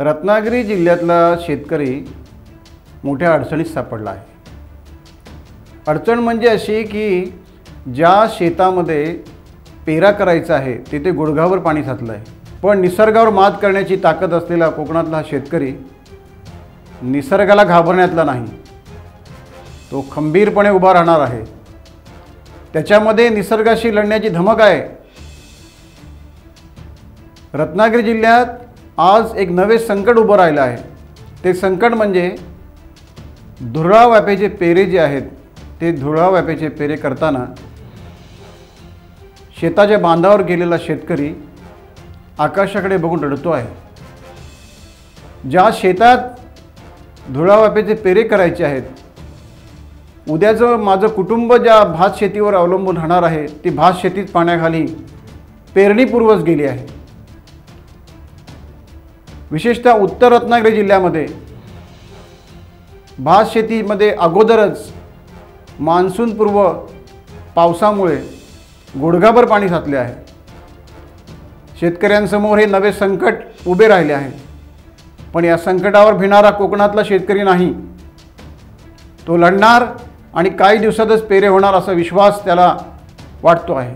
रत्नागिरी जिल्ह्यातला शेतकरी मोठ्या अडचणीत सापडला आहे। अडचण म्हणजे अशी की ज्या शेतामध्ये पेरा करायचा आहे तिथे गुडघावर पाणी साचलं आहे, पण निसर्गावर मात करण्याची ताकद असलेला कोकणातला हा शेतकरी निसर्गाला घाबरण्यातला नाही, तो खंबीरपणे उभा राहणार आहे। त्याच्यामध्ये निसर्गाशी लढण्याची धमक आहे। रत्नागिरी जिल्ह्यात आज एक नवे संकट उभं राहिलं आहे। ते संकट म्हणजे धुळा व्यापेचे पेरे जे आहेत ते धुळा व्यापेचे पेरे करताना शेताच्या बांधावर गेलेला शेतकरी आकाशाकडे बघून रडतो आहे। ज्या शेतात धुळा व्यापेचे पेरे करायचे आहेत, उद्याचं माझं कुटुंब ज्या भात शेतीवर अवलंबून राहणार आहे ती भात शेतीत पाण्याखाली पेरणीपूर्वच गेली आहे। विशेषतः उत्तर रत्नागिरी जिल्ह्यामध्ये भात शेतीमध्ये अगोदरच मान्सूनपूर्व पावसामुळे गुडघाभर पाणी साचले आहे। शेतकऱ्यांसमोर हे नवे संकट उभे राहिले आहे, पण या संकटावर भिणारा कोकणातला शेतकरी नाही, तो लढणार आणि काही दिवसातच पेरे होणार असा विश्वास त्याला वाटतो आहे।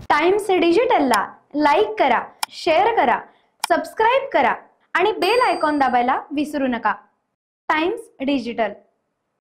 टाइम्स डिजिटलला लाईक करा, शेअर करा, सबस्क्राइब करा आणि बेल आयकॉन दाबायला विसरू नका। Times digital.